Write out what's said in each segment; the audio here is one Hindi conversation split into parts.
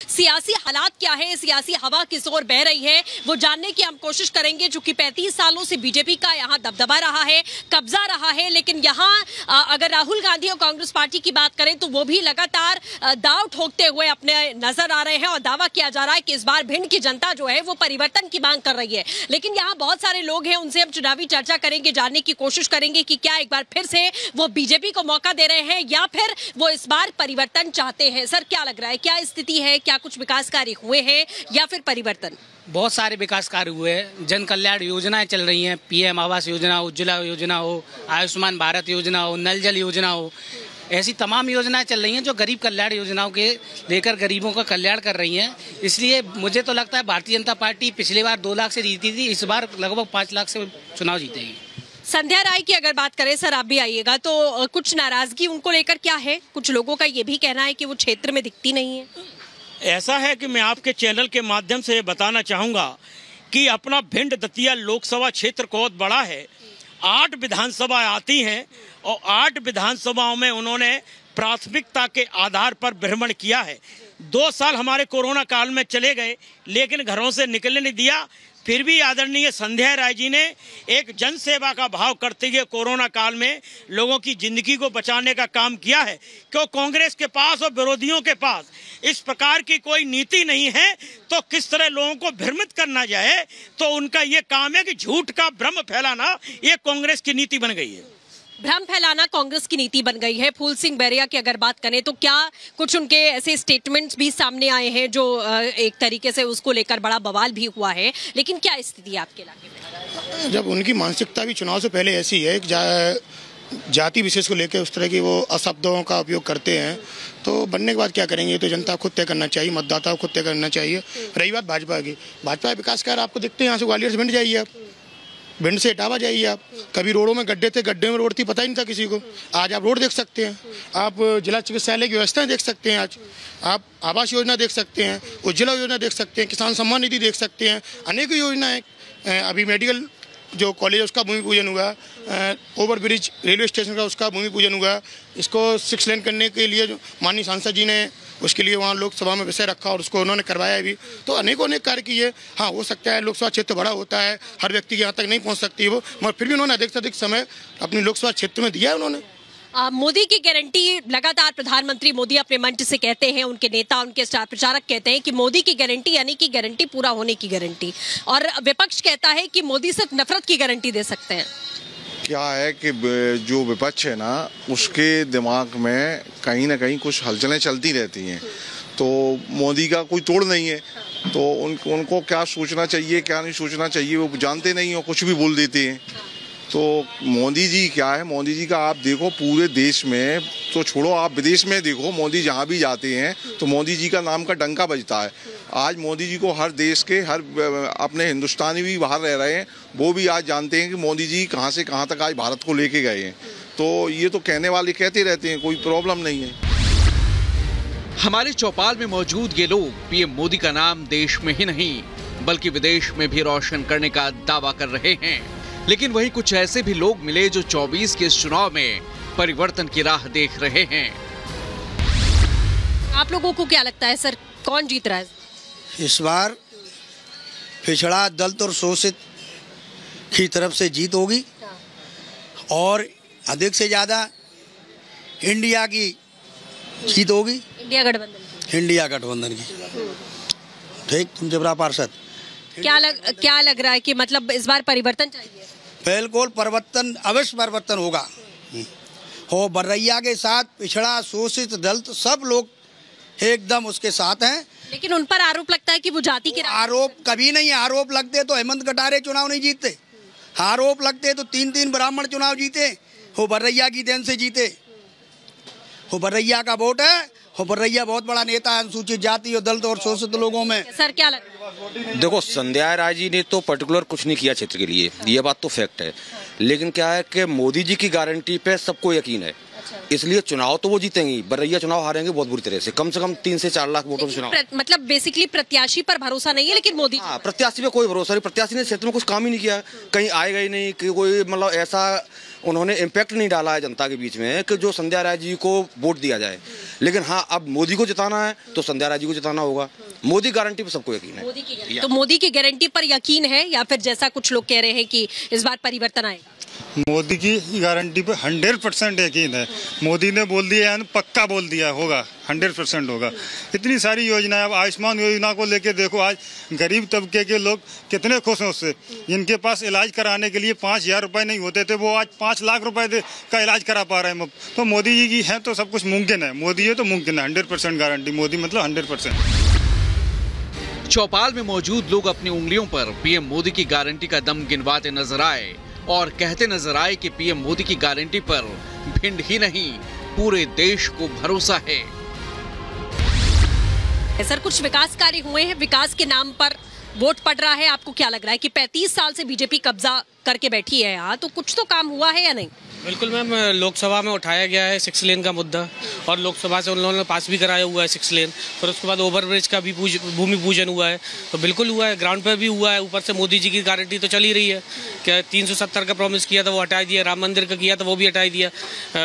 सियासी हालात क्या है, सियासी हवा किस ओर बह रही है, वो जानने की हम कोशिश करेंगे। चूंकि 35 सालों से बीजेपी का यहाँ दबदबा रहा है, कब्जा रहा है, लेकिन यहाँ अगर राहुल गांधी और कांग्रेस पार्टी की बात करें तो वो भी लगातार दांव ठोकते हुए अपने नजर आ रहे हैं और दावा किया जा रहा है कि इस बार भिंड की जनता जो है वो परिवर्तन की मांग कर रही है। लेकिन यहाँ बहुत सारे लोग हैं, उनसे हम चुनावी चर्चा करेंगे, जानने की कोशिश करेंगे कि क्या एक बार फिर से वो बीजेपी को मौका दे रहे हैं या फिर वो इस बार परिवर्तन चाहते हैं। सर, क्या लग रहा है, क्या स्थिति है, क्या कुछ विकास कार्य हुए हैं या फिर परिवर्तन? बहुत सारे विकास कार्य हुए हैं, जन कल्याण योजनाएं चल रही हैं, पीएम आवास योजना, उज्ज्वला योजना हो, आयुष्मान भारत योजना हो, नल जल योजना हो, ऐसी तमाम योजनाएं चल रही हैं जो गरीब कल्याण योजनाओं के लेकर गरीबों का कल्याण कर रही हैं। इसलिए मुझे तो लगता है भारतीय जनता पार्टी पिछली बार 2 लाख से जीती थी, इस बार लगभग 5 लाख से चुनाव जीतेगी। संध्या राय की अगर बात करें, सर आप भी आइएगा, तो कुछ नाराजगी उनको लेकर क्या है? कुछ लोगों का ये भी कहना है कि वो क्षेत्र में दिखती नहीं है। ऐसा है कि मैं आपके चैनल के माध्यम से बताना चाहूँगा कि अपना भिंड दतिया लोकसभा क्षेत्र बहुत बड़ा है। 8 विधानसभा आती हैं और 8 विधानसभाओं में उन्होंने प्राथमिकता के आधार पर भ्रमण किया है। 2 साल हमारे कोरोना काल में चले गए, लेकिन घरों से निकलने नहीं दिया। फिर भी आदरणीय संध्या राय जी ने एक जन सेवा का भाव करते हुए कोरोना काल में लोगों की जिंदगी को बचाने का काम किया है। क्यों कांग्रेस के पास और विरोधियों के पास इस प्रकार की कोई नीति नहीं है, तो किस तरह लोगों को भ्रमित करना जाए, तो उनका ये काम है कि झूठ का भ्रम फैलाना, ये कांग्रेस की नीति बन गई है। भ्रम फैलाना कांग्रेस की नीति बन गई है। फूल सिंह बैरिया की अगर बात करें तो क्या कुछ उनके ऐसे स्टेटमेंट्स भी सामने आए हैं जो एक तरीके से उसको लेकर बड़ा बवाल भी हुआ है, लेकिन क्या स्थिति है आपके इलाके में? जब उनकी मानसिकता भी चुनाव से पहले ऐसी है कि जाति विशेष को लेकर उस तरह की वो अशब्दों का उपयोग करते हैं, तो बनने के बाद क्या करेंगे तो जनता खुद तय करना चाहिए, मतदाताओं को खुद तय करना चाहिए। रही बात भाजपा की, भाजपा विकास कार्य आपको दिखते हैं, यहाँ से ग्वालियर से भिंड जाइए आप, भिंड से इटावा जाइए आप, कभी रोडों में गड्ढे थे, गड्ढे में रोड थी, पता ही नहीं था किसी को। आज आप रोड देख सकते हैं, आप जिला चिकित्सालय की व्यवस्थाएं देख सकते हैं, आज आप आवास योजना देख सकते हैं, उज्ज्वला योजना देख सकते हैं, किसान सम्मान निधि देख सकते हैं, अनेक योजनाएं। अभी मेडिकल जो कॉलेज है उसका भूमि पूजन हुआ, ओवर ब्रिज रेलवे स्टेशन का उसका भूमि पूजन हुआ। इसको 6 लेन करने के लिए जो माननीय सांसद जी ने उसके लिए वहाँ लोकसभा में विषय रखा और उसको उन्होंने करवाया भी। तो अनेक कार्य किए। हाँ, हो सकता है लोकसभा क्षेत्र बड़ा होता है, हर व्यक्ति के यहाँ तक नहीं पहुँच सकती है वो, मगर फिर भी उन्होंने अधिक से अधिक समय अपनी लोकसभा क्षेत्र में दिया है उन्होंने। मोदी की गारंटी लगातार प्रधानमंत्री मोदी अपने मंच से कहते हैं, उनके नेता, उनके स्टार प्रचारक कहते हैं कि मोदी की गारंटी यानी कि गारंटी पूरा होने की गारंटी, और विपक्ष कहता है कि मोदी सिर्फ नफरत की गारंटी दे सकते हैं। क्या है कि जो विपक्ष है ना, उसके दिमाग में कहीं ना कहीं कुछ हलचलें चलती रहती हैं, तो मोदी का कोई तोड़ नहीं है, तो उनको क्या सोचना चाहिए क्या नहीं सोचना चाहिए वो जानते नहीं हो, कुछ भी बोल देते हैं। तो मोदी जी क्या है, मोदी जी का आप देखो पूरे देश में, तो छोड़ो आप विदेश में देखो, मोदी जहाँ भी जाते हैं तो मोदी जी का नाम का डंका बजता है। आज मोदी जी को हर देश के, हर अपने हिंदुस्तानी भी बाहर रह रहे हैं, वो भी आज जानते हैं कि मोदी जी कहाँ से कहाँ तक आज भारत को लेके गए हैं। तो ये तो कहने वाले कहते रहते हैं, कोई प्रॉब्लम नहीं है। हमारे चौपाल में मौजूद ये लोग पीएम मोदी का नाम देश में ही नहीं बल्कि विदेश में भी रोशन करने का दावा कर रहे हैं। लेकिन वहीं कुछ ऐसे भी लोग मिले जो 24 के इस चुनाव में परिवर्तन की राह देख रहे हैं। आप लोगों को क्या लगता है सर, कौन जीत रहा है इस बार? पिछड़ा दलित और शोषित की तरफ से जीत होगी और अधिक से ज्यादा इंडिया की जीत होगी, इंडिया गठबंधन की। ठीक, तुम जबरा पार्षद क्या लग रहा है कि मतलब इस बार परिवर्तन चाहिए? बिल्कुल परिवर्तन, अवश्य परिवर्तन होगा। हो बर्रैया के साथ पिछड़ा शोषित दलित सब लोग एकदम उसके साथ हैं। लेकिन उन पर आरोप लगता है कि वो जाति के आरोप कभी नहीं, आरोप लगते तो हेमंत कटारे चुनाव नहीं जीतते, आरोप लगते तो 3 ब्राह्मण चुनाव जीते, हो बर्रैया की देन से जीते। हो बर्रैया का वोट है, हो बर्रैया बहुत बड़ा नेता है अनुसूचित जाति और दलित और शोषित लोगों में। सर क्या लगता है? देखो, संध्या राय जी ने तो पर्टिकुलर कुछ नहीं किया क्षेत्र के लिए, ये बात तो फैक्ट है, लेकिन क्या है कि मोदी जी की गारंटी पे सबको यकीन है, इसलिए चुनाव तो वो जीतेंगी। बर्रैया चुनाव हारेंगे बहुत बुरी तरह से, कम 3 से 4 लाख वोटों से चुनाव। मतलब बेसिकली प्रत्याशी पर भरोसा नहीं है, लेकिन मोदी, हाँ, प्रत्याशी पे कोई भरोसा नहीं। प्रत्याशी ने क्षेत्र में कुछ काम ही नहीं किया, कहीं आए गए नहीं, कोई मतलब ऐसा उन्होंने इम्पैक्ट नहीं डाला है जनता के बीच में कि जो संध्या राय जी को वोट दिया जाए। लेकिन हाँ, अब मोदी को जिताना है तो संध्या राय जी को जिताना होगा। मोदी गारंटी पर सबको यकीन है। तो मोदी की गारंटी पर यकीन है या फिर जैसा कुछ लोग कह रहे हैं कि इस बार परिवर्तन आएगा? मोदी की गारंटी पे 100% यकीन है। मोदी ने बोल दिया है, पक्का बोल दिया होगा, 100% होगा। इतनी सारी योजनाएं, अब आयुष्मान योजना को लेके देखो, आज गरीब तबके के लोग कितने खुश हैं उससे। जिनके पास इलाज कराने के लिए 5,000 रुपये नहीं होते थे, वो आज 5 लाख रुपए का इलाज करा पा रहे हैं। तो मोदी जी की है तो सब कुछ मुमकिन है। मोदी है तो मुमकिन है। 100% गारंटी। मोदी मतलब 100%। चौपाल में मौजूद लोग अपनी उंगलियों पर पीएम मोदी की गारंटी का दम गिनवाते नजर आए और कहते नजर आए कि पीएम मोदी की गारंटी पर भिंड ही नहीं, पूरे देश को भरोसा है। सर, कुछ विकास कार्य हुए हैं, विकास के नाम पर वोट पड़ रहा है। आपको क्या लग रहा है कि 35 साल से बीजेपी कब्जा करके बैठी है यहाँ, तो कुछ तो काम हुआ है या नहीं? बिल्कुल मैम, लोकसभा में उठाया गया है 6 लेन का मुद्दा और लोकसभा से उन लोगों ने पास भी कराया हुआ है 6 लेन। फिर उसके बाद ओवरब्रिज का भी भूमि पूजन हुआ है, तो बिल्कुल हुआ है, ग्राउंड पर भी हुआ है। ऊपर से मोदी जी की गारंटी तो चल ही रही है। क्या 370 का प्रॉमिस किया था वो हटा दिया, राम मंदिर का किया था वो भी हटा दिया।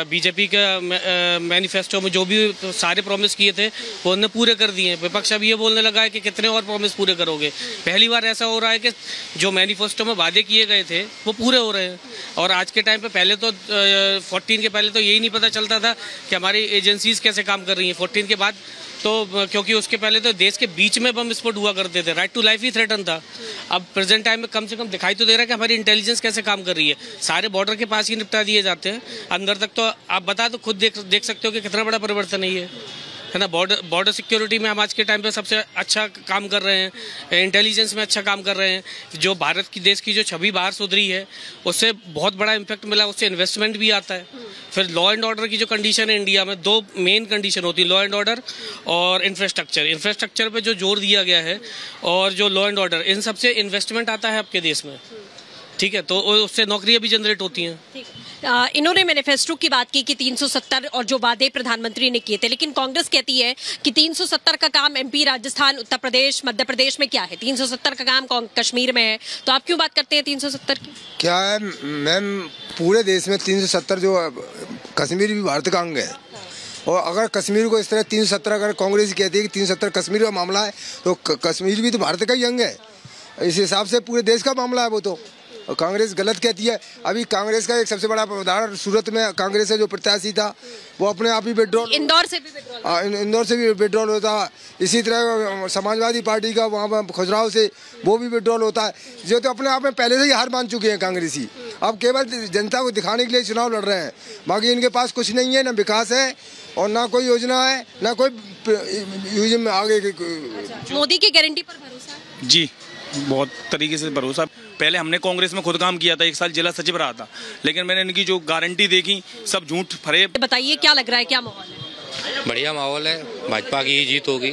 बीजेपी का मैनिफेस्टो में जो भी सारे प्रॉमिस किए थे वो उन्होंने पूरे कर दिए। विपक्ष अब ये बोलने लगा है कि कितने और प्रॉमिस पूरे करोगे। पहली बार ऐसा हो रहा है कि जो मैनिफेस्टो में वादे किए गए थे वो पूरे हो रहे हैं। और आज के टाइम पे पहले तो 14 के पहले तो यही नहीं पता चलता था कि हमारी एजेंसीज कैसे काम कर रही हैं। 14 के बाद तो क्योंकि उसके पहले तो देश के बीच में बम विस्फोट हुआ करते थे, राइट टू लाइफ ही थ्रेटन था। अब प्रेजेंट टाइम में कम से कम दिखाई तो दे रहा है कि हमारी इंटेलिजेंस कैसे काम कर रही है। सारे बॉर्डर के पास ही निपटा दिए जाते हैं, अंदर तक तो आप बता तो खुद देख सकते हो कि कितना बड़ा परिवर्तन है ना। बॉर्डर सिक्योरिटी में हम आज के टाइम पे सबसे अच्छा काम कर रहे हैं, इंटेलिजेंस में अच्छा काम कर रहे हैं। जो भारत की देश की जो छवि बाहर सुधरी है उससे बहुत बड़ा इम्पैक्ट मिला, उससे इन्वेस्टमेंट भी आता है। फिर लॉ एंड ऑर्डर की जो कंडीशन है इंडिया में, 2 मेन कंडीशन होती है, लॉ एंड ऑर्डर और इंफ्रास्ट्रक्चर पे जो जोर दिया गया है और जो लॉ एंड ऑर्डर, इन सबसे इन्वेस्टमेंट आता है आपके देश में, ठीक है। तो उससे नौकरियां भी जनरेट होती हैं। इन्होंने मैनिफेस्टो की बात की कि 370 और जो वादे प्रधानमंत्री ने किए थे, लेकिन कांग्रेस कहती है कि 370 का काम एमपी, राजस्थान, उत्तर प्रदेश, मध्य प्रदेश में क्या है, 370 का काम कश्मीर में है। तो आप क्यों बात करते हैं 370 की? क्या है मैम, पूरे देश में 370 जो कश्मीर भी भारत का अंग है। और अगर कश्मीर को इस तरह 370 अगर कांग्रेस कहती है कि 370 कश्मीर का मामला है, तो कश्मीर भी तो भारत का ही अंग है। इस हिसाब से पूरे देश का मामला है वो तो। और कांग्रेस गलत कहती है। अभी कांग्रेस का एक सबसे बड़ा उदाहरण, सूरत में कांग्रेस का जो प्रत्याशी था वो अपने आप ही विड्रॉल, इंदौर से भी विड्रॉल होता है। इसी तरह समाजवादी पार्टी का वहाँ पर खजुराहो से वो भी विड्रॉल होता है। जो तो अपने आप में पहले से ही हार मान चुके हैं कांग्रेसी। अब केवल जनता को दिखाने के लिए चुनाव लड़ रहे हैं, बाकी इनके पास कुछ नहीं है, ना विकास है और ना कोई योजना है, ना कोई में आगे। मोदी की गारंटी पर भरोसा है? जी, बहुत तरीके से भरोसा। पहले हमने कांग्रेस में खुद काम किया था, 1 साल जिला सचिव रहा था, लेकिन मैंने इनकी जो गारंटी देखी सब झूठ फरेब। बताइए क्या लग रहा है, क्या माहौल है? बढ़िया माहौल है, भाजपा की ही जीत होगी।